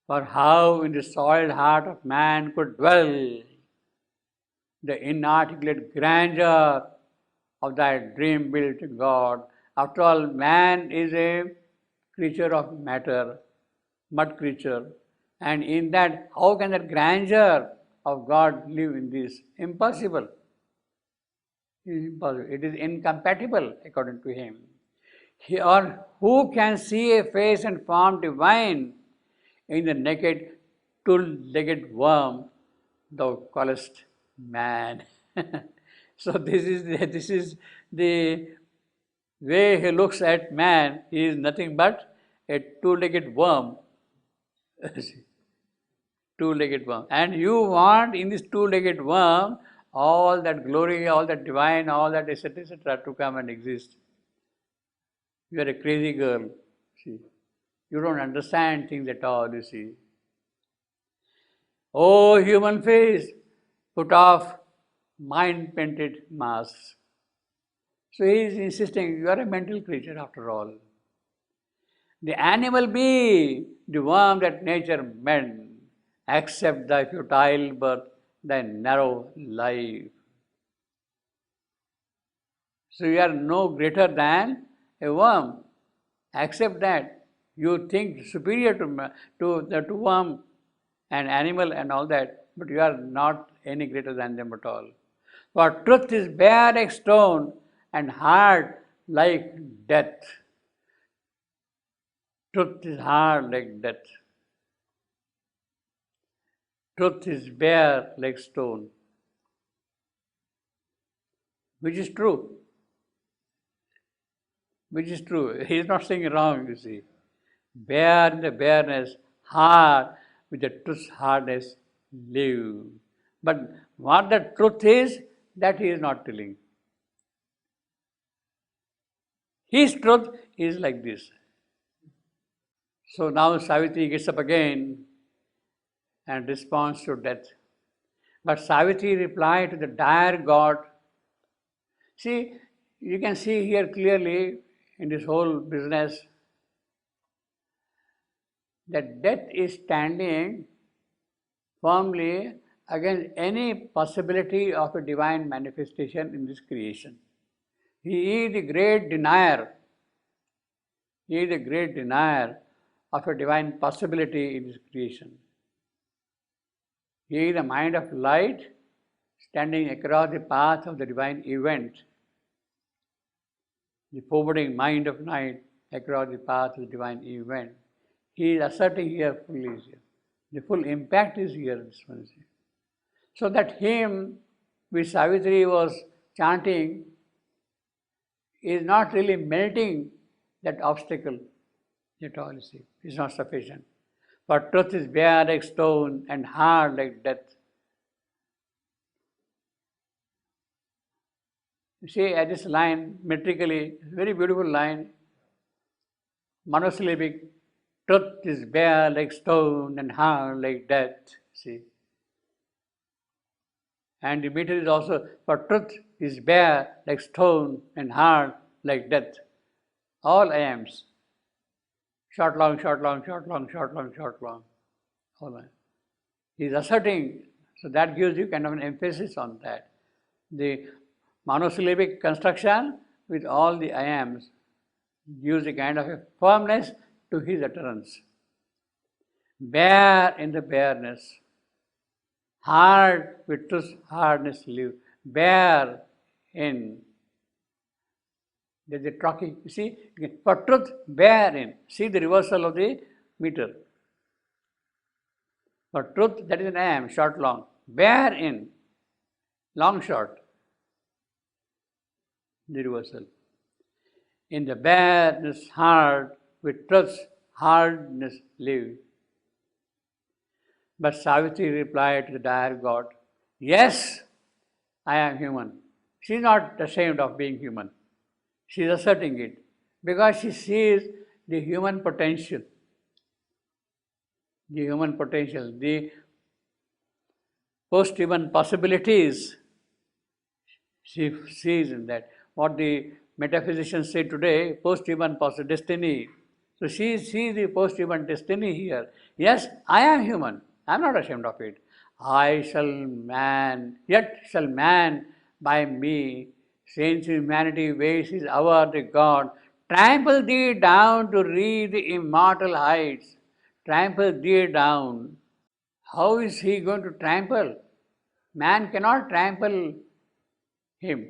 For how in the soiled heart of man could dwell the inarticulate grandeur of that dream-built God. After all, man is a creature of matter, mud creature. And in that, how can that grandeur of God live in this? Impossible. It is impossible. It is incompatible according to him. Or who can see a face and form divine in the naked, two-legged worm thou callest man? So this is the way he looks at man. He is nothing but a two-legged worm. Two-legged worm. And you want in this two-legged worm all that glory, all that divine, all that etc. to come and exist. You are a crazy girl, see. You don't understand things at all, you see. Oh, human face, put off mind-painted masks. So he is insisting, you are a mental creature after all. The animal be the worm that nature meant. Accept thy futile birth, thy narrow life. So you are no greater than a worm. Accept that. You think superior to worm and animal and all that, but you are not any greater than them at all. For truth is bare like stone and hard like death. Truth is hard like death. Truth is bare like stone. Which is true. Which is true. He is not saying wrong, you see. Bare in the bareness, hard with the truth's hardness, live. But what the truth is, that he is not telling. His truth is like this. So now Savitri gets up again and responds to death. But Savitri replied to the dire God. See, you can see here clearly in this whole business that death is standing firmly against any possibility of a divine manifestation in this creation. He is the great denier. He is the great denier of a divine possibility in this creation. He is the mind of light standing across the path of the divine event. The forwarding mind of night across the path of the divine event. He is asserting here fully is here. The full impact is here, this one is here. So that hymn which Savitri was chanting is not really melting that obstacle at all, you see. It's not sufficient. For truth is bare like stone and hard like death. You see, at this line, metrically, it's a very beautiful line, monosyllabic. Truth is bare like stone and hard like death, see. And the meter is also, for truth is bare like stone and hard like death. All I ams. Short, long, short, long, short, long, short, long, short, long. All I. He is asserting, so that gives you kind of an emphasis on that. The monosyllabic construction with all the I ams gives a kind of a firmness to his utterance. Bare in the bareness, hard with truth's hardness live. Bare in. There's a trochee. You see, for truth, bare in. See the reversal of the meter. For truth, that is an I am, short, long. Bare in. Long, short. The reversal. In the bareness hard, with truth's hardness live. But Savitri replied to the dire God, yes, I am human. She is not ashamed of being human. She is asserting it because she sees the human potential. The human potential, the post-human possibilities. She sees in that. What the metaphysicians say today, post-human destiny, So she sees the post-human destiny here. Yes, I am human. I am not ashamed of it. Yet shall man by me, since humanity wastes our the God, trample thee down to reach the immortal heights. Trample thee down. How is he going to trample? Man cannot trample him.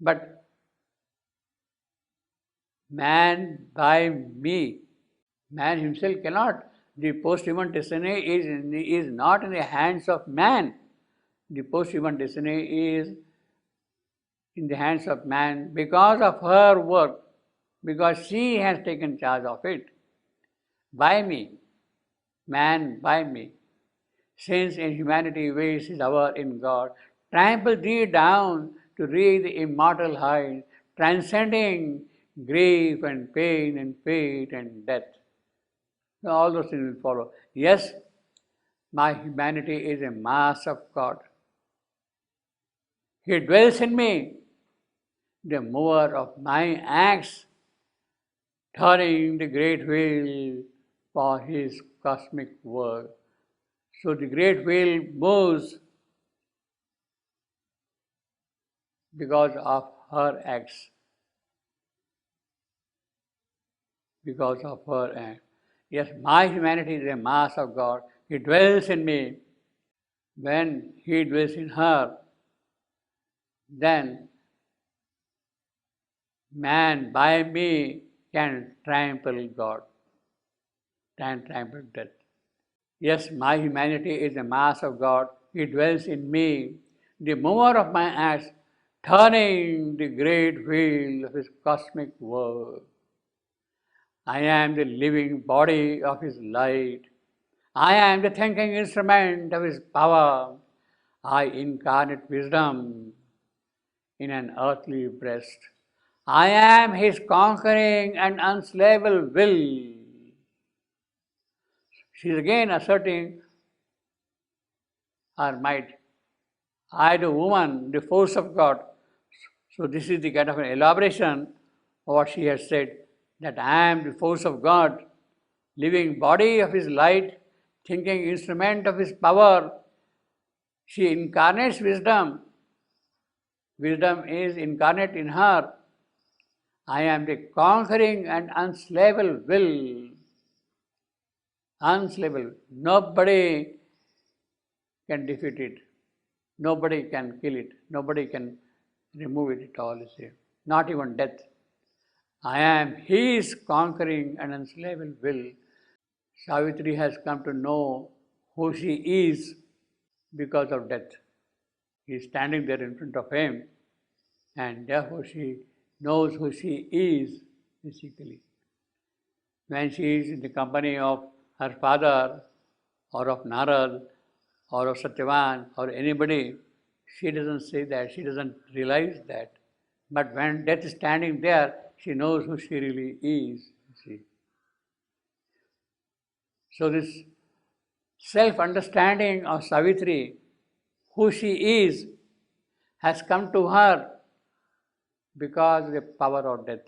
But man by me, man himself cannot. The post-human destiny is not in the hands of man. The post-human destiny is in the hands of man because of her work, because she has taken charge of it. By me, man by me. Since in humanity ways is our in God, trample thee down to reach the immortal height, transcending grief and pain and fate and death. So all those things will follow. Yes, my humanity is a mass of God. He dwells in me, the mover of my acts, turning the great wheel for his cosmic work. So the great wheel moves because of her acts. Because of her act. Yes, my humanity is a mass of God. He dwells in me. When he dwells in her, then man by me can trample God, can trample death. Yes, my humanity is a mass of God. He dwells in me, the mover of my acts, turning the great wheel of his cosmic work. I am the living body of his light. I am the thinking instrument of his power. I incarnate wisdom in an earthly breast. I am his conquering and unslayable will. She is again asserting her might. I, the woman, the force of God. So this is the kind of an elaboration of what she has said, that I am the force of God, living body of his light, thinking instrument of his power. She incarnates wisdom. Wisdom is incarnate in her. I am the conquering and unslayable will. Unslayable. Nobody can defeat it. Nobody can kill it. Nobody can remove it at all, you see. Not even death. I am his conquering and unslayable will. Savitri has come to know who she is because of death. He is standing there in front of him, and therefore she knows who she is, basically. When she is in the company of her father, or of Narad, or of Satyavan, or anybody, she doesn't say that, she doesn't realize that. But when death is standing there, she knows who she really is. See. So this self-understanding of Savitri, who she is, has come to her because of the power of death.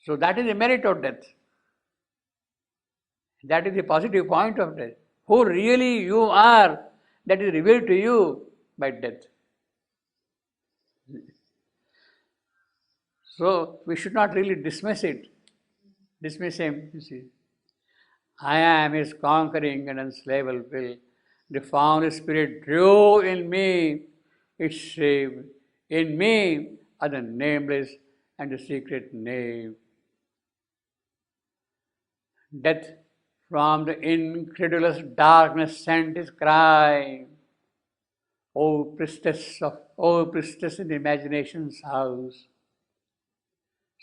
So that is the merit of death. That is the positive point of death. Who really you are, that is revealed to you by death. So we should not really dismiss it. Dismiss him, you see. I am his conquering and unslayable will. The found spirit drew in me its shape. In me are the nameless and the secret name. Death from the incredulous darkness sent his cry. O priestess in imagination's house.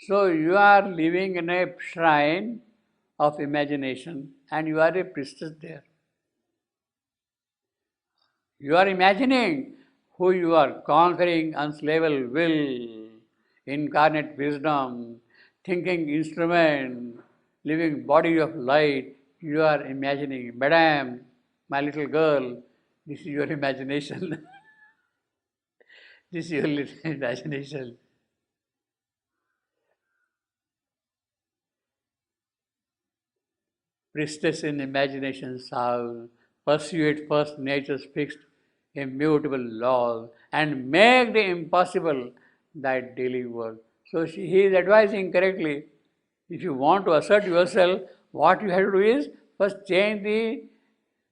So you are living in a shrine of imagination and you are a priestess there. You are imagining who you are, conquering unslayable will, incarnate wisdom, thinking instrument, living body of light. You are imagining, Madam, my little girl, this is your imagination. This is your little imagination. priestess in imagination's house, pursue it first nature's fixed, immutable laws, and make the impossible thy daily work. So he is advising correctly. If you want to assert yourself, what you have to do is first change the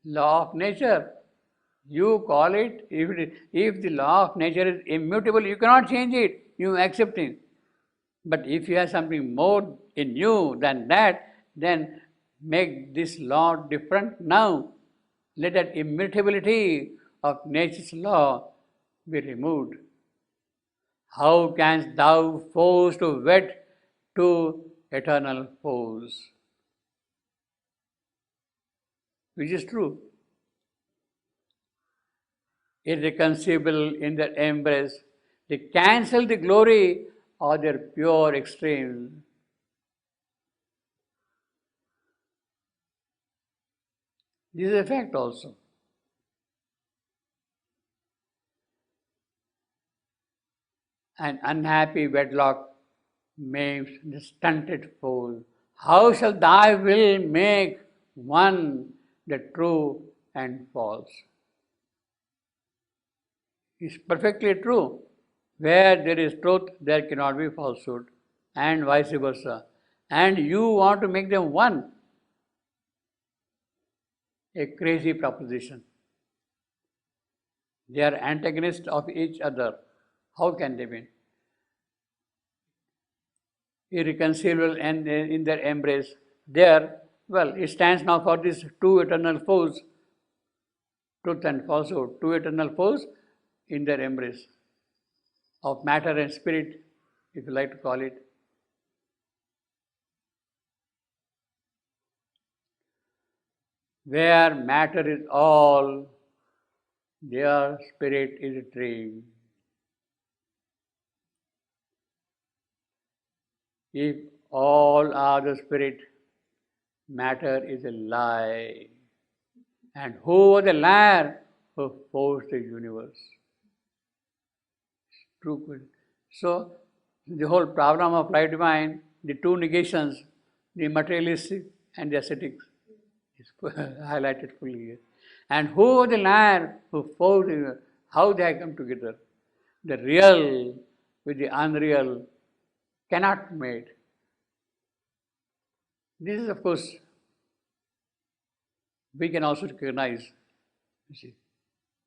law of nature. You call it, if the law of nature is immutable, you cannot change it, you accept it. But if you have something more in you than that, then make this law different now. Let that immutability of nature's law be removed. How canst thou force to wed to eternal foes? Which is true. Irreconcilable in their embrace, they cancel the glory of their pure extremes. This is a fact also. An unhappy wedlock maims the stunted foal. How shall thy will make one the true and false? It's perfectly true. Where there is truth, there cannot be falsehood, and vice versa. And you want to make them one. A crazy proposition. They are antagonists of each other. How can they be? Irreconcilable and in their embrace. There, well, it stands now for these two eternal foes, truth and falsehood, two eternal foes in their embrace of matter and spirit, if you like to call it. Where matter is all, their spirit is a dream. If all are the spirit, matter is a lie. And who was the liar who forced the universe? True. So, the whole problem of life divine, the two negations, the materialistic and the ascetic, is highlighted fully here. And who was the liar who forced the universe? How they have come together? The real with the unreal cannot mate. This is, of course, we can also recognize. You see.